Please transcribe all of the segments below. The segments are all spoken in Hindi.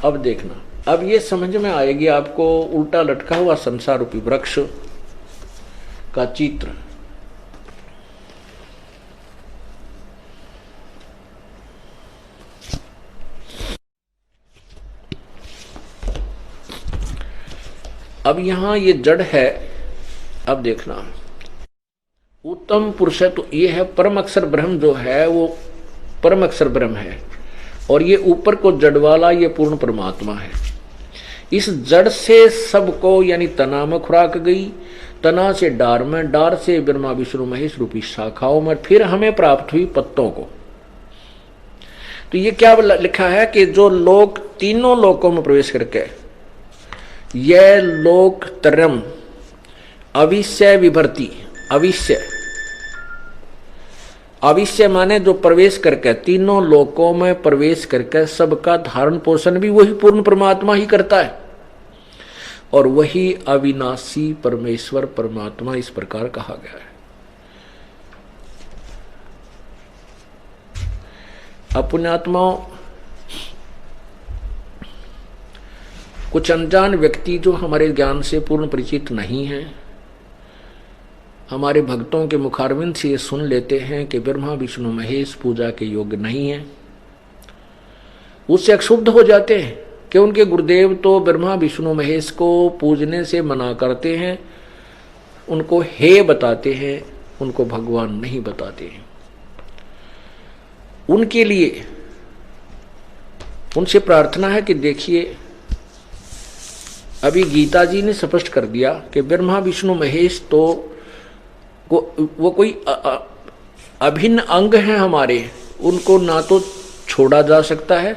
अब देखना, अब ये समझ में आएगी आपको उल्टा लटका हुआ संसार रूपी वृक्ष का चित्र। अब यहां ये जड़ है। अब देखना, उत्तम पुरुष है तो ये है परम अक्षर ब्रह्म, जो है वो परम अक्षर ब्रह्म है। और ये ऊपर को जड़ वाला ये पूर्ण परमात्मा है। इस जड़ से सबको, यानी तना में खुराक गई, तना से डार में, डार से ब्रह्मा विष्णु महेश रूपी शाखाओं में, फिर हमें प्राप्त हुई पत्तों को। तो ये क्या लिखा है कि जो लोग तीनों लोकों में प्रवेश करके यह लोक तरम अविश्य विभर्ति, अविश्य, अविश्य माने जो प्रवेश करके तीनों लोकों में प्रवेश करके सबका धारण पोषण भी वही पूर्ण परमात्मा ही करता है। और वही अविनाशी परमेश्वर परमात्मा इस प्रकार कहा गया है। अपुण्यात्माओं, कुछ अनजान व्यक्ति जो हमारे ज्ञान से पूर्ण परिचित नहीं है, हमारे भक्तों के मुखारविंद से ये सुन लेते हैं कि ब्रह्मा विष्णु महेश पूजा के योग्य नहीं है, उससे अक्षुब्ध हो जाते हैं कि उनके गुरुदेव तो ब्रह्मा विष्णु महेश को पूजने से मना करते हैं, उनको हे बताते हैं, उनको भगवान नहीं बताते हैं। उनके लिए उनसे प्रार्थना है कि देखिए, अभी गीता जी ने स्पष्ट कर दिया कि ब्रह्मा विष्णु महेश तो वो कोई अभिन्न अंग हैं हमारे, उनको ना तो छोड़ा जा सकता है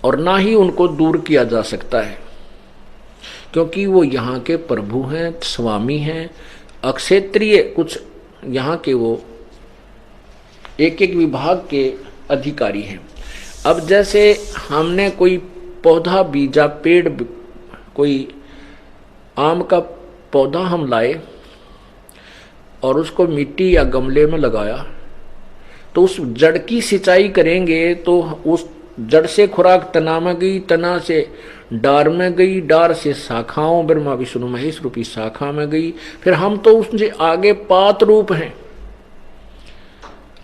और ना ही उनको दूर किया जा सकता है, क्योंकि वो यहाँ के प्रभु हैं, स्वामी हैं, अक्षेत्रीय कुछ यहाँ के वो एक एक विभाग के अधिकारी हैं। अब जैसे हमने कोई पौधा बीजा, पेड़, कोई आम का पौधा हम लाए और उसको मिट्टी या गमले में लगाया, तो उस जड़ की सिंचाई करेंगे तो उस जड़ से खुराक तना में गई, तना से डार में गई, डार से शाखाओं ब्रह्मा विष्णु महेश रूपी शाखा में गई, फिर हम तो उससे आगे पात रूप हैं।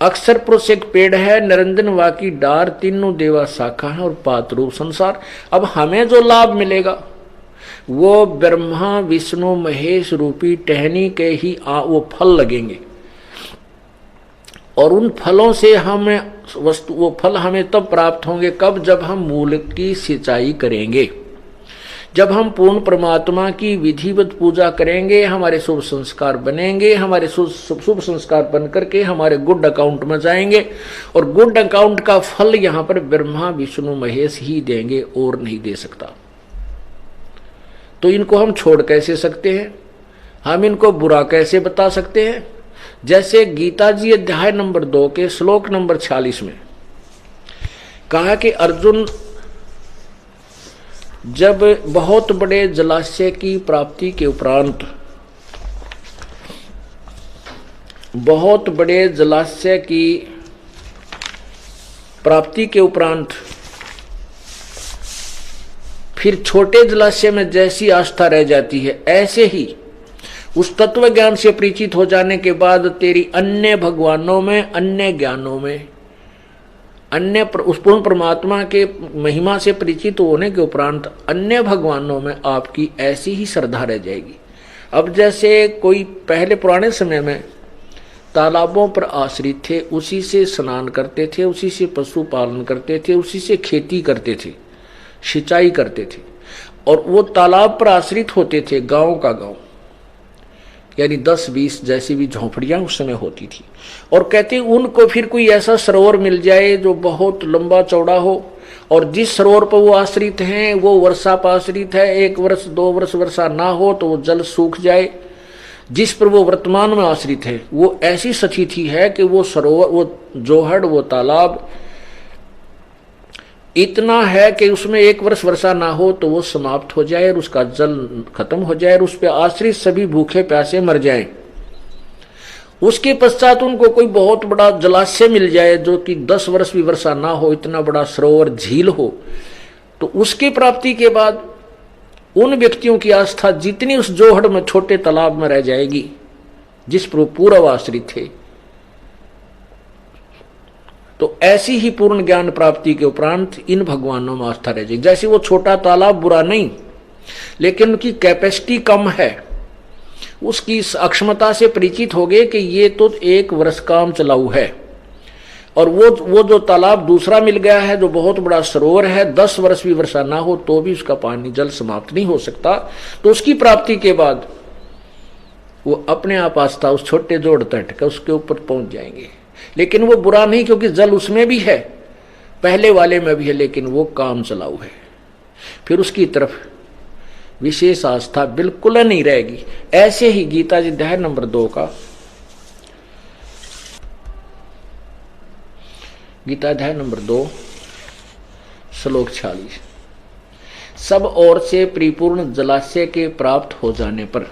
अक्षर पुरुष एक पेड़ है, निरंजन वाकी डार, तीनों देवा शाखा है और पात रूप संसार। अब हमें जो लाभ मिलेगा वो ब्रह्मा विष्णु महेश रूपी टहनी के ही वो फल लगेंगे, और उन फलों से हमें वस्तु, वो फल हमें तब प्राप्त होंगे कब, जब हम मूल की सिंचाई करेंगे, जब हम पूर्ण परमात्मा की विधिवत पूजा करेंगे, हमारे शुभ संस्कार बनेंगे, हमारे शुभ संस्कार बन करके हमारे गुड अकाउंट में जाएंगे, और गुड अकाउंट का फल यहाँ पर ब्रह्मा विष्णु महेश ही देंगे और नहीं दे सकता। तो इनको हम छोड़ कैसे सकते हैं, हम इनको बुरा कैसे बता सकते हैं। जैसे गीता जी अध्याय नंबर 2 के श्लोक नंबर 46 में कहा कि अर्जुन जब बहुत बड़े जलाशय की प्राप्ति के उपरांत, बहुत बड़े जलाशय की प्राप्ति के उपरांत फिर छोटे जलाशय में जैसी आस्था रह जाती है, ऐसे ही उस तत्व ज्ञान से परिचित हो जाने के बाद तेरी अन्य भगवानों में, अन्य ज्ञानों में, अन्य उस पूर्ण परमात्मा के महिमा से परिचित होने के उपरांत अन्य भगवानों में आपकी ऐसी ही श्रद्धा रह जाएगी। अब जैसे कोई पहले पुराने समय में तालाबों पर आश्रित थे, उसी से स्नान करते थे, उसी से पशु पालन करते थे, उसी से खेती करते थे, सिंचाई करते थे, और वो तालाब पर आश्रित होते थे, गांव का गांव, यानी 10-20 जैसी भी झोंपड़ियां उस समय होती थी। और कहते उनको फिर कोई ऐसा सरोवर मिल जाए जो बहुत लंबा चौड़ा हो, और जिस सरोवर पर वो आश्रित हैं वो वर्षा पर आश्रित है, 1 वर्ष 2 वर्ष वर्षा ना हो तो वो जल सूख जाए। जिस पर वो वर्तमान में आश्रित है वो ऐसी स्थिति है कि वो सरोवर, वो जोहड़, वो तालाब इतना है कि उसमें 1 वर्ष वर्षा ना हो तो वो समाप्त हो जाए और उसका जल खत्म हो जाए और उस पर आश्रित सभी भूखे प्यासे मर जाएं। उसके पश्चात उनको कोई बहुत बड़ा जलाशय मिल जाए जो कि 10 वर्ष भी वर्षा ना हो, इतना बड़ा सरोवर झील हो, तो उसकी प्राप्ति के बाद उन व्यक्तियों की आस्था जितनी उस जोहड़ में छोटे तालाब में रह जाएगी जिस पर पूर्व आश्रित थे। तो ऐसी ही पूर्ण ज्ञान प्राप्ति के उपरांत इन भगवानों में आस्था रह जाएगी। जैसे वो छोटा तालाब बुरा नहीं, लेकिन उनकी कैपेसिटी कम है, उसकी अक्षमता से परिचित हो गए कि ये तो 1 वर्ष काम चलाऊ है, और वो जो तालाब दूसरा मिल गया है जो बहुत बड़ा सरोवर है, 10 वर्ष भी वर्षा ना हो तो भी उसका पानी जल समाप्त नहीं हो सकता। तो उसकी प्राप्ति के बाद वो अपने आप आस्था उस छोटे जोड़ तट का उसके ऊपर पहुंच जाएंगे। लेकिन वो बुरा नहीं, क्योंकि जल उसमें भी है, पहले वाले में भी है, लेकिन वो काम चलाऊ है, फिर उसकी तरफ विशेष आस्था बिल्कुल नहीं रहेगी। ऐसे ही गीता जी अध्याय नंबर 2 का, गीता अध्याय नंबर 2 श्लोक 46, सब ओर से परिपूर्ण जलाशय के प्राप्त हो जाने पर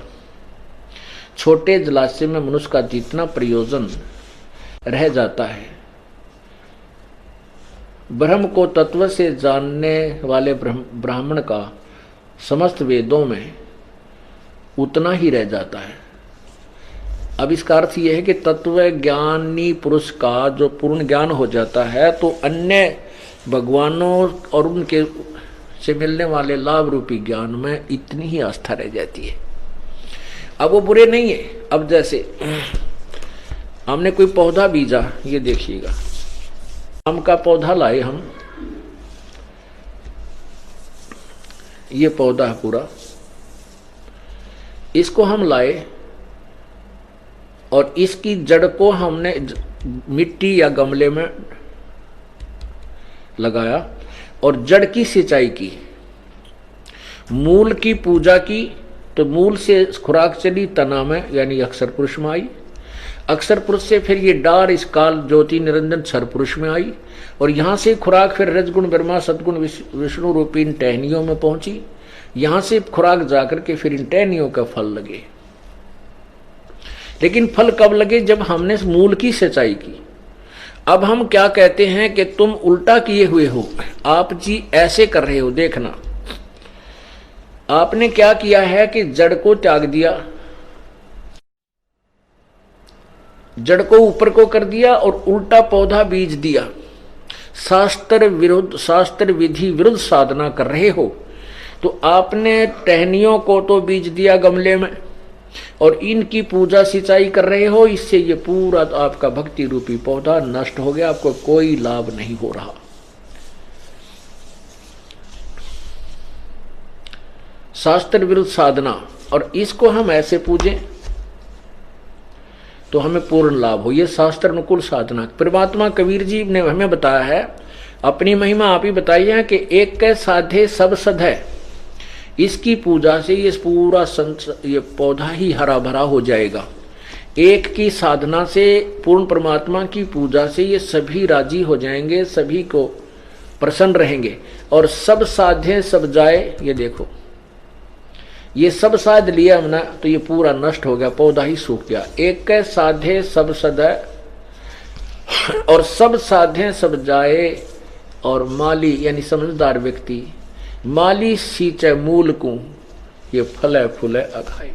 छोटे जलाशय में मनुष्य का जितना प्रयोजन रह जाता है, ब्रह्म को तत्व से जानने वाले ब्राह्मण का समस्त वेदों में उतना ही रह जाता है। अब इसका अर्थ यह है कि तत्व ज्ञानी पुरुष का जो पूर्ण ज्ञान हो जाता है तो अन्य भगवानों और उनके से मिलने वाले लाभ रूपी ज्ञान में इतनी ही आस्था रह जाती है। अब वो बुरे नहीं है। अब जैसे हमने कोई पौधा बीजा, ये देखिएगा, आम का पौधा लाए हम, ये पौधा है पूरा, इसको हम लाए और इसकी जड़ को हमने मिट्टी या गमले में लगाया और जड़ की सिंचाई की, मूल की पूजा की, तो मूल से खुराक चली तना में यानी अक्षर पुरुष में आई, अक्षर पुरुष से फिर ये डार इस काल ज्योति निरंजन क्षर पुरुष में आई, और यहां से खुराक फिर रजगुण ब्रह्मा सदगुण विष्णु रूपी इन टहनियों में पहुंची, यहां से खुराक जाकर के फिर इन टहनियों का फल लगे। लेकिन फल कब लगे? जब हमने मूल की सिंचाई की। अब हम क्या कहते हैं कि तुम उल्टा किए हुए हो, आप जी ऐसे कर रहे हो। देखना, आपने क्या किया है कि जड़ को त्याग दिया, जड़ को ऊपर को कर दिया और उल्टा पौधा बीज दिया। शास्त्र विरुद्ध, शास्त्र विधि विरुद्ध साधना कर रहे हो। तो आपने टहनियों को तो बीज दिया गमले में और इनकी पूजा सिंचाई कर रहे हो, इससे ये पूरा आपका भक्ति रूपी पौधा नष्ट हो गया, आपको कोई लाभ नहीं हो रहा। शास्त्र विरुद्ध साधना, और इसको हम ऐसे पूजें तो हमें पूर्ण लाभ हो, ये शास्त्र अनुकूल साधना। परमात्मा कबीर जी ने हमें बताया है, अपनी महिमा आप ही बताई है कि एक के साधे सब सद है, इसकी पूजा से ये पूरा ये पौधा ही हरा भरा हो जाएगा। एक की साधना से, पूर्ण परमात्मा की पूजा से ये सभी राजी हो जाएंगे, सभी को प्रसन्न रहेंगे। और सब साधे सब जाए, ये देखो, ये सब साध लिया हमने तो ये पूरा नष्ट हो गया, पौधा ही सूख गया। एक के साधे सब सदै और सब साधे सब जाए, और माली यानी समझदार व्यक्ति माली सींचे मूल को, ये फले फूले अखाए।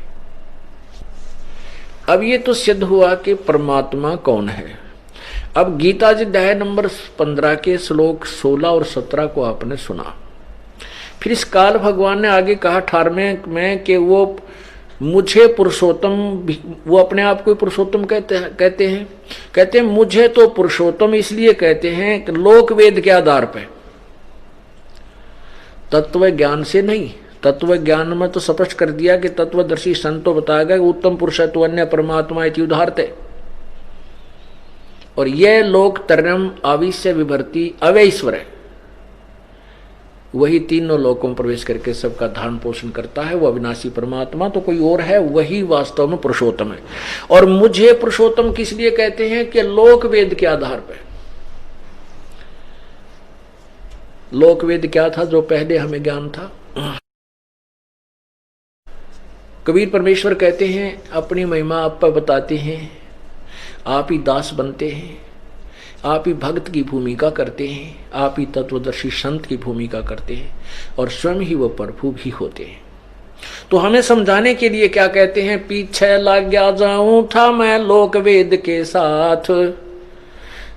अब ये तो सिद्ध हुआ कि परमात्मा कौन है। अब गीता जी अध्याय नंबर 15 के श्लोक 16 और 17 को आपने सुना। फिर इस काल भगवान ने आगे कहा 18वें में कि वो मुझे पुरुषोत्तम, वो अपने आप को पुरुषोत्तम कहते हैं मुझे तो पुरुषोत्तम इसलिए कहते हैं कि लोक वेद के आधार पर, तत्व ज्ञान से नहीं। तत्व ज्ञान में तो स्पष्ट कर दिया कि तत्वदर्शी संतो बताया गया उत्तम पुरुष तो अन्य परमात्मा इति उदाहरते, और यह लोक तरम आविश्य विभर्ति अवैश्वर है, वही तीनों लोकों में प्रवेश करके सबका धारण पोषण करता है। वो अविनाशी परमात्मा तो कोई और है, वही वास्तव में पुरुषोत्तम है। और मुझे पुरुषोत्तम किस लिए कहते हैं कि लोक वेद के आधार पर। लोक वेद क्या था जो पहले हमें ज्ञान था? कबीर परमेश्वर कहते हैं, अपनी महिमा आप पर बताते हैं आप ही दास बनते हैं, आप ही भक्त की भूमिका करते हैं, आप ही तत्वदर्शी संत की भूमिका करते हैं और स्वयं ही वह प्रभु भी होते हैं। तो हमें समझाने के लिए क्या कहते हैं, पीछे लग गया जाऊं था मैं लोक वेद के साथ,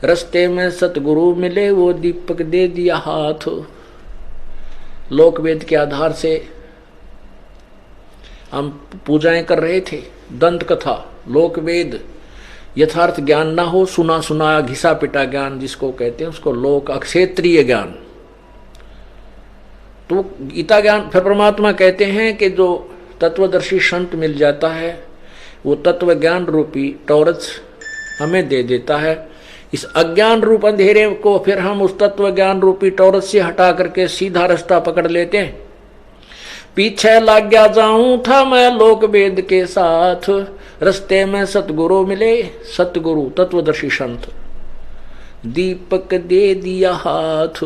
रस्ते में सतगुरु मिले वो दीपक दे दिया हाथ। लोक वेद के आधार से हम पूजाएं कर रहे थे, दंत कथा, लोक वेद, यथार्थ ज्ञान ना हो, सुना सुनाया घिसा पिटा ज्ञान जिसको कहते हैं, उसको लोक अक्षेत्रीय ज्ञान। तो गीता ज्ञान फिर परमात्मा कहते हैं कि जो तत्वदर्शी संत मिल जाता है वो तत्व ज्ञान रूपी टॉर्च हमें दे देता है। इस अज्ञान रूप अंधेरे को फिर हम उस तत्व ज्ञान रूपी टॉर्च से हटा करके सीधा रास्ता पकड़ लेते हैं। पीछे लग गया जाऊं था मैं लोक वेद के साथ, रस्ते में सतगुरु मिले, सतगुरु तत्वदर्शी संत, दीपक दे दिया हाथ।